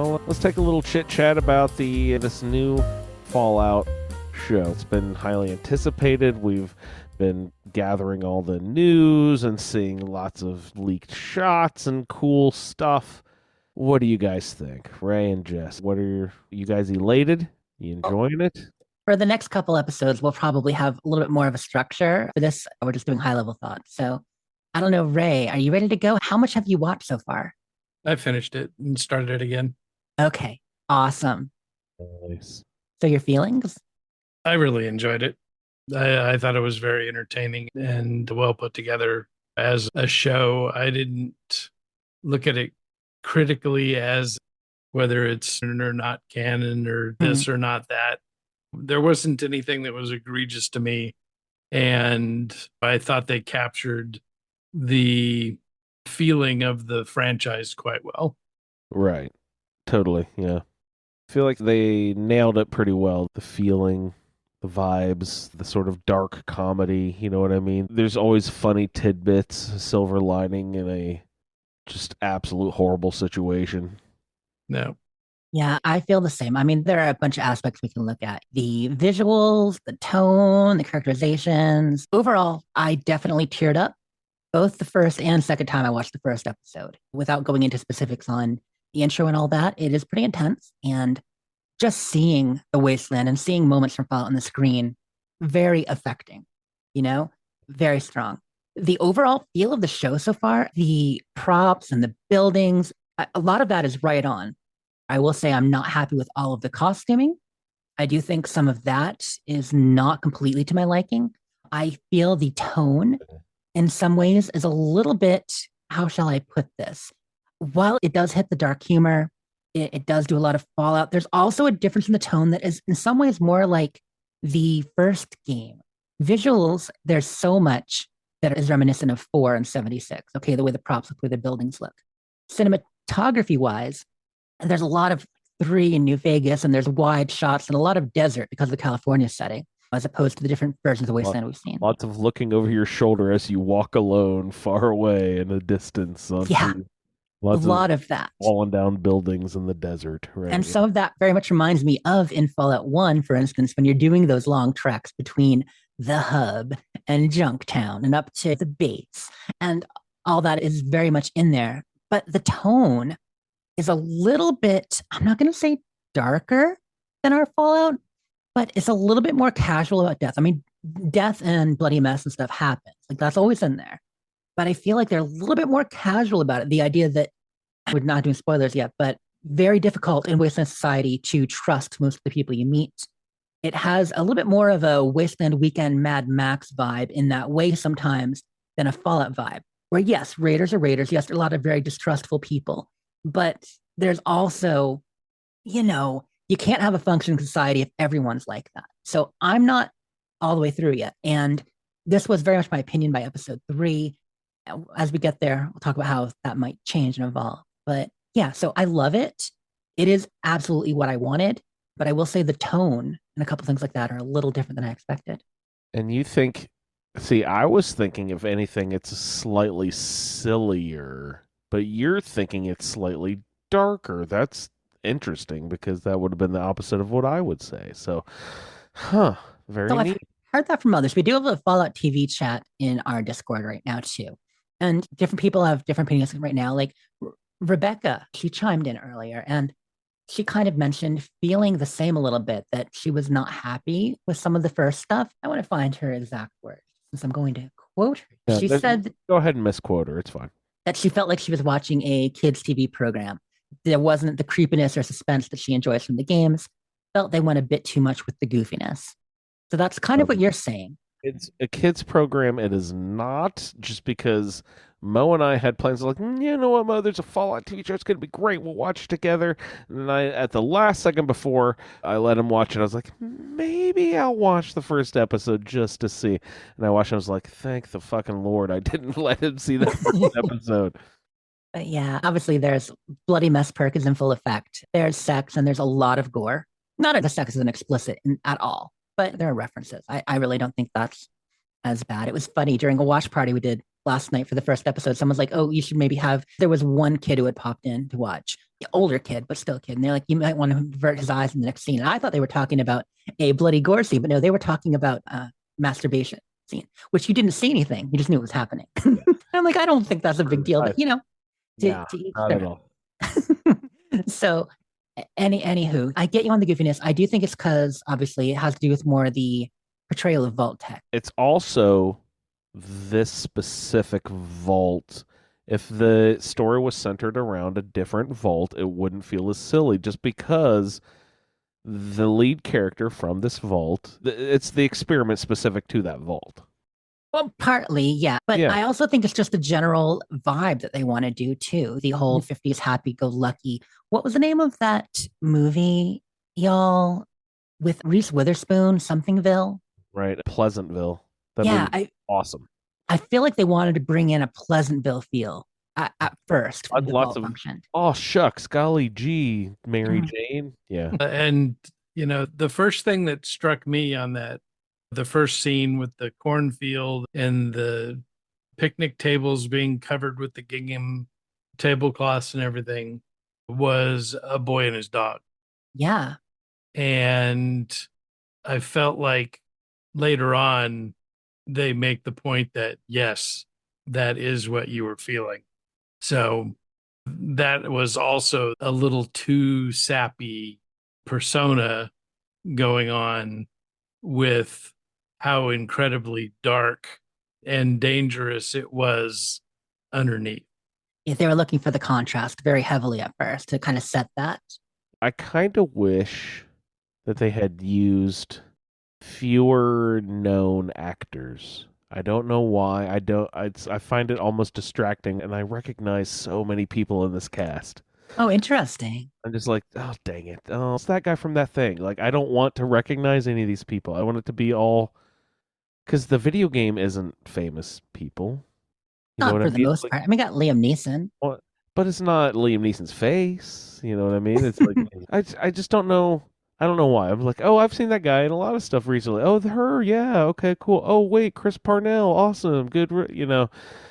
Well, let's take a little chit chat about this new Fallout show. It's been highly anticipated. We've been gathering all the news and seeing lots of leaked shots and cool stuff. What do you guys think, Ray and Jess? You guys elated? You enjoying it? For the next couple episodes, we'll probably have a little bit more of a structure. For this, we're just doing high level thoughts. So I don't know, Ray, are you ready to go? How much have you watched so far? I finished it and started it again. Okay, awesome. Nice. So your feelings? I really enjoyed it. I thought it was very entertaining and well put together as a show. I didn't look at it critically as whether it's canon or not canon or this or not that. There wasn't anything that was egregious to me. And I thought they captured the feeling of the franchise quite well. Right. Totally. Yeah. I feel like they nailed it pretty well. The feeling, the vibes, the sort of dark comedy, you know what I mean? There's always funny tidbits, silver lining in a just absolute horrible situation. No. Yeah, I feel the same. I mean, there are a bunch of aspects we can look at: the visuals, the tone, the characterizations. Overall, I definitely teared up both the first and second time I watched the first episode. Without going into specifics on the intro and all that, it is pretty intense. And just seeing the wasteland and seeing moments from Fallout on the screen, very affecting, very strong. The overall feel of the show so far, the props and the buildings, a lot of that is right on. I will say I'm not happy with all of the costuming. I do think some of that is not completely to my liking. I feel the tone in some ways is a little bit, how shall I put this? While it does hit the dark humor, it does do a lot of Fallout. There's also a difference in the tone that is in some ways more like the first game. Visuals, there's so much that is reminiscent of 4 and 76. Okay, the way the props look, the way the buildings look. Cinematography wise, there's a lot of 3 in New Vegas, and there's wide shots and a lot of desert because of the California setting, as opposed to the different versions of Wasteland we've seen. Lots of looking over your shoulder as you walk alone far away in the distance. Yeah, a lot of that. Falling down buildings in the desert. Right. And some of that very much reminds me of in Fallout 1, for instance, when you're doing those long treks between the hub and Junktown and up to the base. And all that is very much in there. But the tone is a little bit, I'm not going to say darker than our Fallout, but it's a little bit more casual about death. I mean, death and bloody mess and stuff happens. Like that's always in there. But I feel like they're a little bit more casual about it. The idea that we're not doing spoilers yet, but very difficult in Wasteland Society to trust most of the people you meet. It has a little bit more of a Wasteland Weekend Mad Max vibe in that way sometimes than a Fallout vibe. Where yes, raiders are raiders. Yes, there are a lot of very distrustful people. But there's also, you can't have a functioning society if everyone's like that. So I'm not all the way through yet. And this was very much my opinion by episode 3. As we get there, we'll talk about how that might change and evolve. But yeah, so I love it. It is absolutely what I wanted. But I will say the tone and a couple things like that are a little different than I expected. And you think, see, I was thinking, if anything, it's slightly sillier, but you're thinking it's slightly darker. That's interesting because that would have been the opposite of what I would say. So, very So neat. I've heard that from others. We do have a Fallout TV chat in our Discord right now, too. And different people have different opinions right now. Like Rebecca, she chimed in earlier and she kind of mentioned feeling the same a little bit, that she was not happy with some of the first stuff. I want to find her exact words since I'm going to quote her. Yeah, She said go ahead and misquote her. It's fine. that she felt like she was watching a kids' TV program. There wasn't the creepiness or suspense that she enjoys from the games. Felt they went a bit too much with the goofiness. So that's kind of what you're saying. It's a kids program. It is not, just because Mo and I had plans like, you know what, Mo, there's a Fallout TV show. It's going to be great. We'll watch it together. And I, at the last second before I let him watch it, I was like, maybe I'll watch the first episode just to see. And I watched it. I was like, thank the fucking Lord I didn't let him see that first episode. But yeah, obviously there's bloody mess perk is in full effect. There's sex and there's a lot of gore. Not that the sex isn't explicit at all, but there are references. I really don't think that's as bad. It was funny during a watch party we did last night for the first episode. Someone's like, "Oh, you should maybe have." There was one kid who had popped in to watch, older kid, but still a kid, and they're like, "You might want to avert his eyes in the next scene." And I thought they were talking about a bloody gore scene, but no, they were talking about masturbation scene, which you didn't see anything. You just knew it was happening. I'm like, I don't think that's a big deal, but Yeah, to each not their at all. so anywho, I get you on the goofiness. I do think it's because obviously it has to do with more the portrayal of Vault Tech. It's also this specific vault. If the story was centered around a different vault, it wouldn't feel as silly just because the lead character from this vault, it's the experiment specific to that vault. Well, partly, yeah. But Yeah. I also think it's just the general vibe that they want to do too. The whole 50s happy go lucky. What was the name of that movie, y'all, with Reese Witherspoon, Somethingville? Right. Pleasantville. That Yeah, movie awesome. I feel like they wanted to bring in a Pleasantville feel at first for the Lots vault of function. oh shucks, golly gee, Mary Mhm. Jane. Yeah. And, the first thing that struck me on that, the first scene with the cornfield and the picnic tables being covered with the gingham tablecloths and everything, was a boy and his dog. Yeah. And I felt like later on, they make the point that, yes, that is what you were feeling. So that was also a little too sappy persona going on with how incredibly dark and dangerous it was underneath. Yeah, they were looking for the contrast very heavily at first to kind of set that. I kind of wish that they had used fewer known actors. I don't know why. I find it almost distracting, and I recognize so many people in this cast. Oh, interesting. I'm just like, oh dang it! Oh, it's that guy from that thing. Like, I don't want to recognize any of these people. I want it to be all because the video game isn't famous people. You know Not what I for the mean? most Like, part. I mean, got Liam Neeson. but it's not Liam Neeson's face. You know what I mean? It's like I just don't know. I don't know why. I'm like, oh, I've seen that guy in a lot of stuff recently. Oh, her, yeah, okay, cool. Oh, wait, Chris Parnell, awesome, good,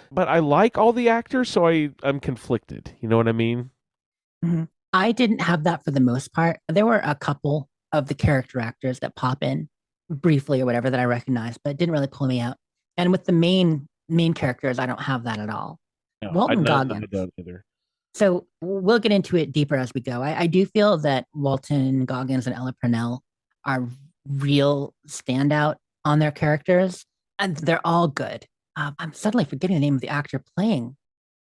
But I like all the actors, so I'm conflicted. You know what I mean? Mhm. I didn't have that for the most part. There were a couple of the character actors that pop in briefly or whatever that I recognized, but it didn't really pull me out. And with the main characters, I don't have that at all. No, Walton I Goggins. don't either. So we'll get into it deeper as we go. I do feel that Walton Goggins and Ella Purnell are real standout on their characters, and they're all good. I'm suddenly forgetting the name of the actor playing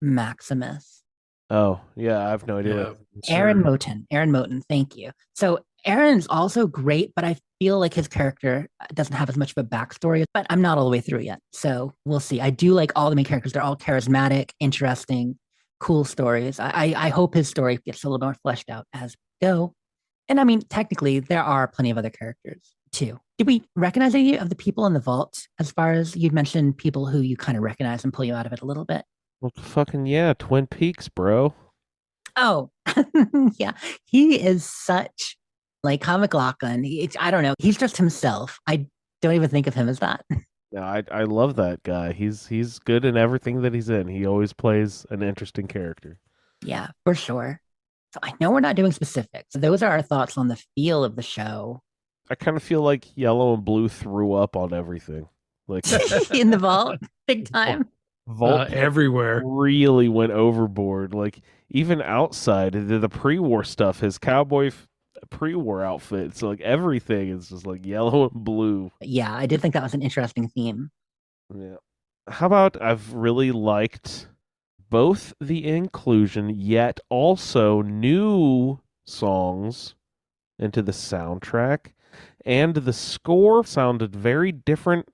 Maximus. Oh, yeah, I have no idea. Yeah. Aaron Sure. Moten. Aaron Moten. Thank you. So Aaron's also great, but I feel like his character doesn't have as much of a backstory, but I'm not all the way through yet. So we'll see. I do like all the main characters. They're all charismatic, interesting, cool stories. I hope his story gets a little more fleshed out as we go. And I mean, technically, there are plenty of other characters too. Did we recognize any of the people in the vault as far as you'd mentioned people who you kind of recognize and pull you out of it a little bit? Well, fucking yeah, Twin Peaks, bro. Oh, yeah. He is such like Comic Lachlan. I don't know. He's just himself. I don't even think of him as that. No, I love that guy. He's good in everything that he's in. He always plays an interesting character. Yeah, for sure. So I know we're not doing specifics. Those are our thoughts on the feel of the show. I kind of feel like Yellow and Blue threw up on everything. Like In the vault, big time. Vault Everywhere. really went overboard. Like even outside the pre-war stuff, his cowboy pre-war outfit. So like everything is just like yellow and blue. Yeah, I did think that was an interesting theme. Yeah. How about I've really liked both the inclusion yet also new songs into the soundtrack, and the score sounded very different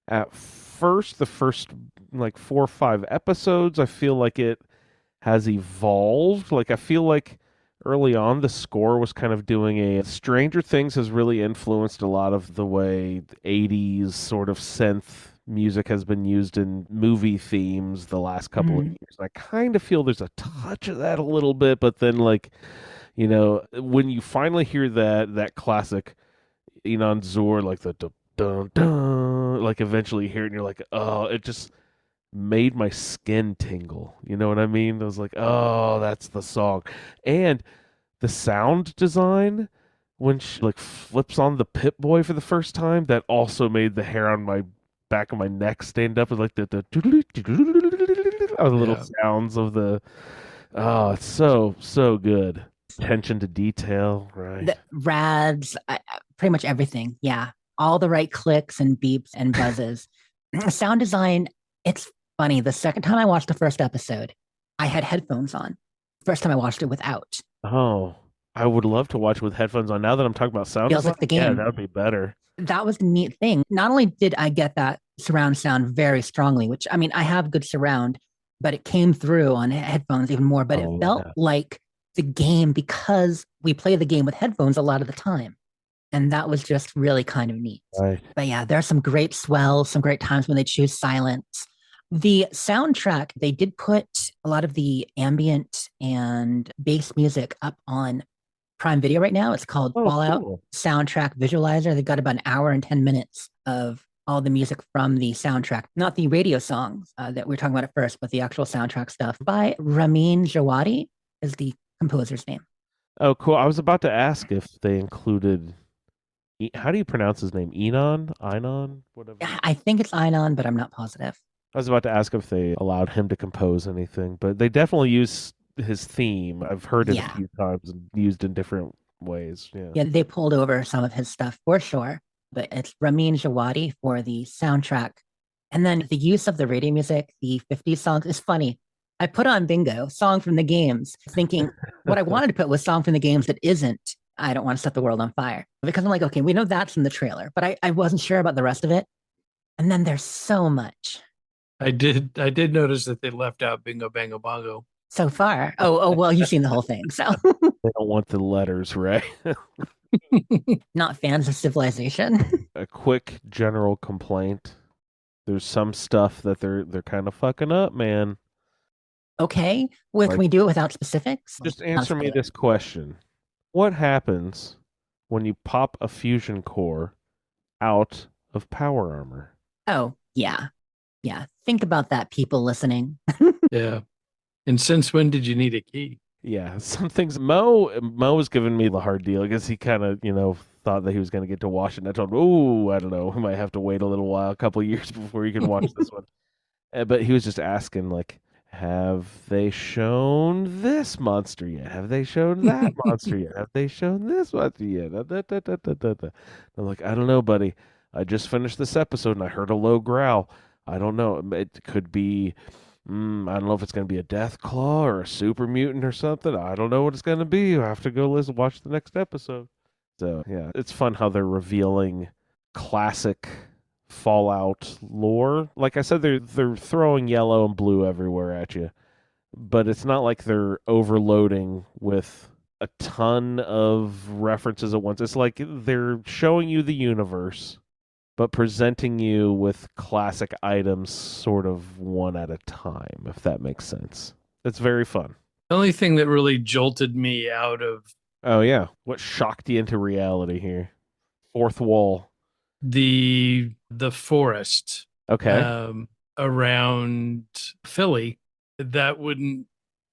at first. The first like 4 or 5 episodes, I feel like it has evolved. Like I feel like early on the score was kind of doing a Stranger Things has really influenced a lot of the way the 80s sort of synth music has been used in movie themes the last couple of years. I kind of feel there's a touch of that a little bit, but then like, you know, when you finally hear that classic Enon Zor, like the dun, dun, dun, like eventually you hear it and you're like, oh, it just made my skin tingle. You know what I mean? I was like, oh, that's the song. And the sound design when she like flips on the Pip-Boy for the first time, that also made the hair on my back of my neck stand up, and like the little Yeah. sounds of the oh, it's so good. Attention to detail, right? The rads, pretty much everything. Yeah. All the right clicks and beeps and buzzes. Sound design, it's funny. The second time I watched the first episode, I had headphones on. First time I watched it without. Oh, I would love to watch with headphones on. Now that I'm talking about sound Feels design, like the yeah, game. that would be better. That was the neat thing. Not only did I get that surround sound very strongly, which I mean, I have good surround, but it came through on headphones even more. But it Oh felt yeah, like the game because we play the game with headphones a lot of the time. And that was just really kind of neat. right. But yeah, there are some great swells, some great times when they choose silence. The soundtrack, they did put a lot of the ambient and bass music up on Prime Video right now. It's called Oh, Fallout cool. Soundtrack Visualizer. They've got about an hour and 10 minutes of all the music from the soundtrack, not the radio songs that we were talking about at first, but the actual soundtrack stuff by Ramin Djawadi is the composer's name. Oh, cool. I was about to ask if they included. How do you pronounce his name? Enon, whatever. I think it's Einon, but I'm not positive. I was about to ask if they allowed him to compose anything, but they definitely use his theme. I've heard it a Yeah. few times and used in different ways. Yeah. Yeah, they pulled over some of his stuff for sure, but it's Ramin Djawadi for the soundtrack. And then the use of the radio music, the 50s songs is funny. I put on Bingo, song from the games, thinking what I wanted to put was song from the games that isn't I Don't Want to Set the World on Fire. Because I'm like, okay, we know that's in the trailer, but I wasn't sure about the rest of it. And then there's so much I did notice that they left out Bingo Bango Bongo. so far. Oh, well, you've seen the whole thing. So They don't want the letters, right? not fans of Civilization. A quick general complaint. There's some stuff that they're kind of fucking up, man. Okay. Well, Like, can we do it without specifics? just Not answer me spoiler. this question. What happens when you pop a fusion core out of power armor? Oh, yeah. Yeah. Think about that, people listening. Yeah. And since when did you need a key? Yeah, some things. Mo was giving me the hard deal because he kind of, thought that he was going to get to watch it. And I told him, "Oh, I don't know. We might have to wait a little while, a couple of years before you can watch this one." But he was just asking, like, "Have they shown this monster yet? Have they shown that monster yet? Have they shown this monster yet?" I'm like, "I don't know, buddy. I just finished this episode and I heard a low growl. I don't know. It could be." I don't know if it's going to be a death claw or a super mutant or something. I don't know what it's going to be. I have to go watch the next episode. So, yeah, it's fun how they're revealing classic Fallout lore. Like I said, they're throwing yellow and blue everywhere at you, but it's not like they're overloading with a ton of references at once. It's like they're showing you the universe but presenting you with classic items sort of one at a time, if that makes sense. It's very fun. The only thing that really jolted me out of Oh, yeah. What shocked you into reality here? Fourth wall. the forest Okay. around Philly,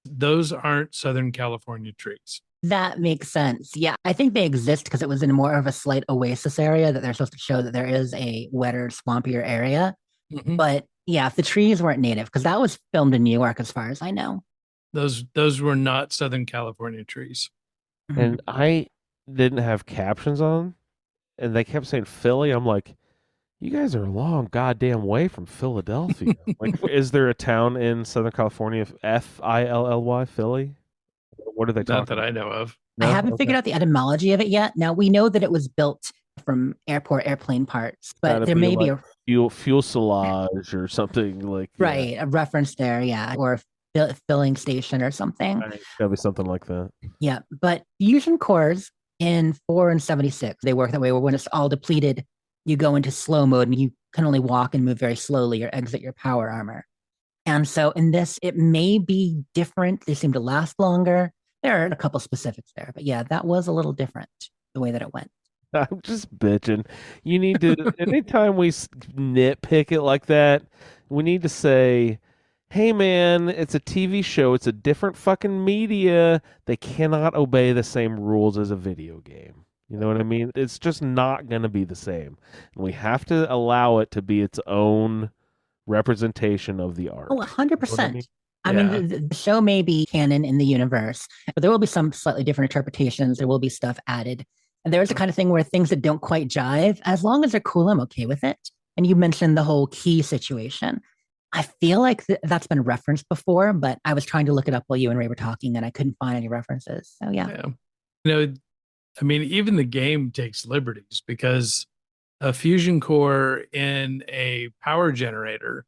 those aren't Southern California trees. That makes sense. Yeah, I think they exist because it was in more of a slight oasis area that they're supposed to show that there is a wetter, swampier area. Mhm. But yeah, if the trees weren't native, because that was filmed in New York, as far as I know. Those were not Southern California trees. And I didn't have captions on, and they kept saying Philly. I'm like, you guys are a long goddamn way from Philadelphia. Like, is there a town in Southern California, Philly, Philly? What are they talking Not that about? I know of. I No? haven't Okay. figured out the etymology of it yet. Now we know that it was built from airplane parts, but Gotta there be may be like a fuselage or something like right a reference there, yeah, or a filling station or something. Right. Gotta be something like that. Yeah, but fusion cores in 4 and 76, they work that way where when it's all depleted, you go into slow mode and you can only walk and move very slowly or exit your power armor. And so in this, it may be different. They seem to last longer. There are a couple specifics there, but yeah, that was a little different the way that it went. I'm just bitching. You need to, anytime we nitpick it like that, We need to say, hey man, it's a TV show. It's a different fucking media. They cannot obey the same rules as a video game. You know what I mean? It's just not going to be the same. And we have to allow it to be its own representation of the art. Oh, You know what I 100%. mean? I mean, Yeah. the show may be canon in the universe, but there will be some slightly different interpretations. There will be stuff added. And there's the kind of thing where things that don't quite jive, as long as they're cool, I'm okay with it. And you mentioned the whole key situation. I feel like that's been referenced before, but I was trying to look it up while you and Ray were talking and I couldn't find any references. So yeah. Yeah. You know, I mean, even the game takes liberties because a fusion core in a power generator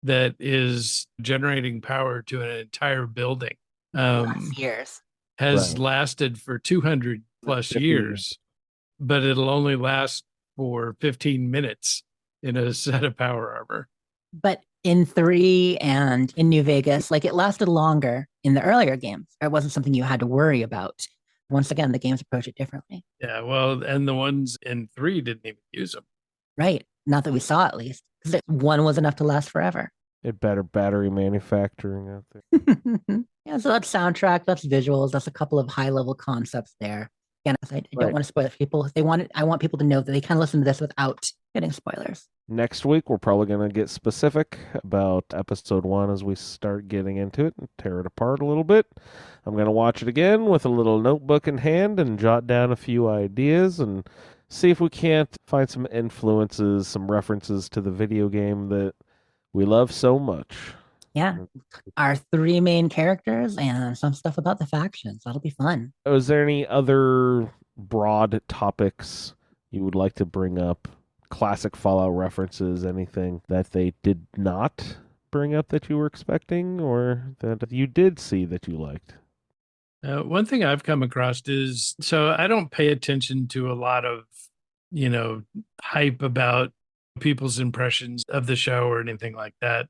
that is generating power to an entire building Last years. has Right. lasted for 200 plus 50 years, but it'll only last for 15 minutes in a set of power armor. But in 3 and in New Vegas, like it lasted longer in the earlier games. It wasn't something you had to worry about. Once again, the games approach it differently. Yeah, well, and the ones in 3 didn't even use them. Right. Not that we saw, at least. Because one was enough to last forever. It better battery manufacturing out there. Yeah, so that's soundtrack, that's visuals, that's a couple of high level concepts there. Again, I don't Right. want to spoil it for people. If they want it, I want people to know that they can listen to this without getting spoilers. Next week, we're probably going to get specific about episode 1 as we start getting into it and tear it apart a little bit. I'm going to watch it again with a little notebook in hand and jot down a few ideas and see if we can't find some influences, some references to the video game that we love so much. Yeah. Our 3 main characters and some stuff about the factions. That'll be fun. Is there any other broad topics you would like to bring up? Classic Fallout references, anything that they did not bring up that you were expecting or that you did see that you liked? One thing I've come across is so I don't pay attention to a lot of, hype about people's impressions of the show or anything like that.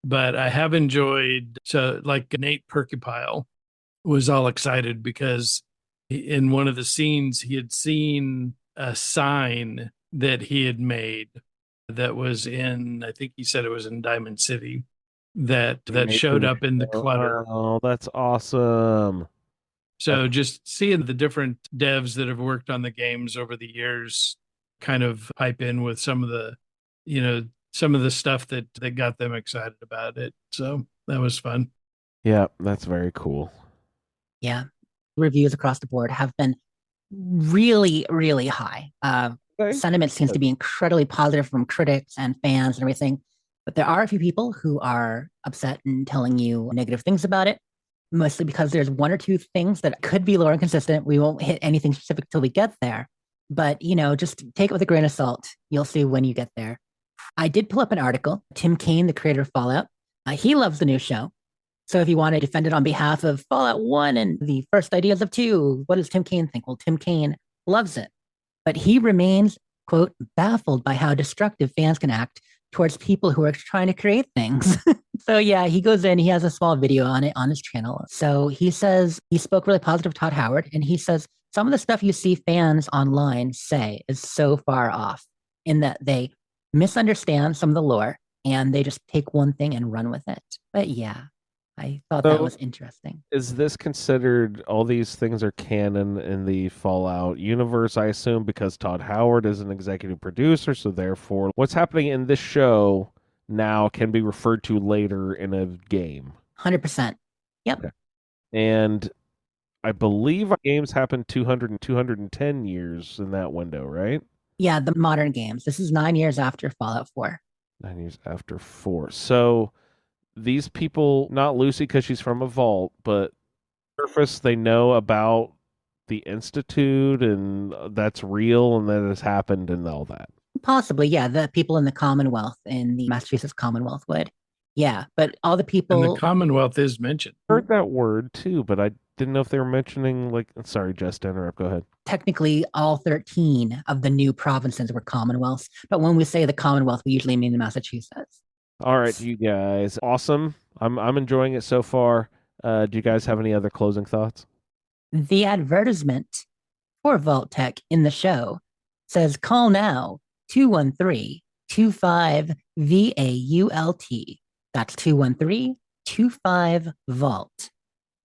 But I have enjoyed, so like Nate Perkypile was all excited because in one of the scenes he had seen a sign that he had made that was in, I think he said it was in Diamond City, that showed up in the clutter. Oh, that's awesome. So just seeing the different devs that have worked on the games over the years kind of pipe in with some of the, some of the stuff that got them excited about it. So that was fun. Yeah, that's very cool. Yeah. Reviews across the board have been really, really high. Okay. Sentiment seems to be incredibly positive from critics and fans and everything. But there are a few people who are upset and telling you negative things about it, mostly because there's 1 or 2 things that could be lore inconsistent. We won't hit anything specific till we get there. But, just take it with a grain of salt. You'll see when you get there. I did pull up an article. Tim Kaine, the creator of Fallout, he loves the new show. So if you want to defend it on behalf of Fallout 1 and the first ideas of 2, what does Tim Kaine think? Well, Tim Kaine loves it. But he remains, quote, baffled by how destructive fans can act towards people who are trying to create things. So yeah, he goes in, he has a small video on it on his channel. So he says, he spoke really positive to Todd Howard, and he says, some of the stuff you see fans online say is so far off in that they misunderstand some of the lore and they just take one thing and run with it. But yeah, I thought that was interesting. Is this considered, all these things are canon in the Fallout universe, I assume, because Todd Howard is an executive producer, so therefore what's happening in this show now can be referred to later in a game? 100%. Yep. Okay. And I believe games happen 200 and 210 years in that window, right? Yeah, the modern games. This is 9 years after Fallout 4. 9 years after 4. So these people, not Lucy because she's from a vault, but surface, they know about the Institute and that's real and that has happened and all that. Possibly, yeah. The people in the Commonwealth, in the Massachusetts Commonwealth would. Yeah, but all the people... And the Commonwealth is mentioned. I heard that word too, but I didn't know if they were mentioning, like, sorry, Jess, to interrupt. Go ahead. Technically, all 13 of the new provinces were Commonwealths. But when we say the Commonwealth, we usually mean Massachusetts. All right, you guys. Awesome. I'm enjoying it so far. Do you guys have any other closing thoughts? The advertisement for Vault Tech in the show says, call now 213 25VAULT. That's 213-25-VAULT.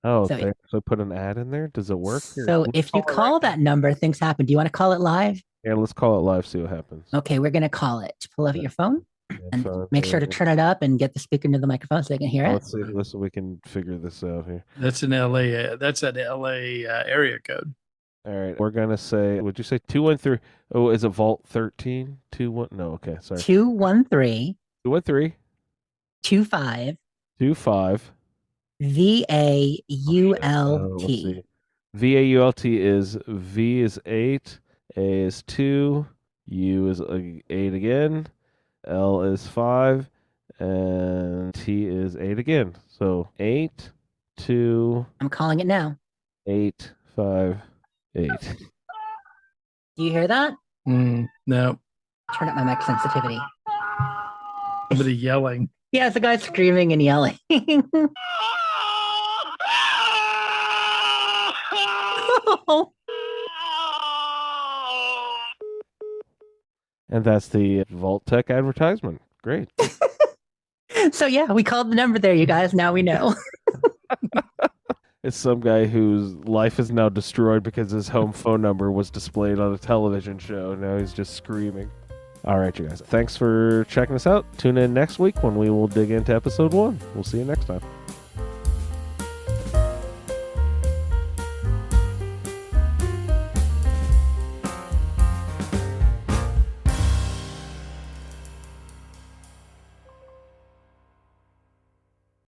Oh, So- they actually put an ad in there. Does it work? Here, So let's if you it call right that number, things happen. Do you want to call it live? now. Yeah, let's call it live. See what happens. Okay, we're going to call it. Pull up your phone and phone, make sure to turn it up and get the speaker into the microphone so they can hear it. Let's see. Listen, we can figure this out here. That's an LA. That's an LA area code. All right, we're gonna say. Would you say 213? Oh, is it Vault 13? 21? No, okay, sorry. 213 213 25 25. VAULT. Let's see. VAULT is V is 8, A is 2, U is 8 again, L is 5, and T is 8 again. So 8, 2, I'm calling it now. 8, 5, 8. Do you hear that? No, Turn up my mic sensitivity. somebody yelling. Yeah, it's a guy screaming and yelling. And that's the Vault Tech advertisement. Great. So yeah, we called the number there, you guys. Now we know. It's some guy whose life is now destroyed because his home phone number was displayed on a television show. Now he's just screaming. All right, you guys. Thanks for checking us out. Tune in next week when we will dig into episode 1. We'll see you next time.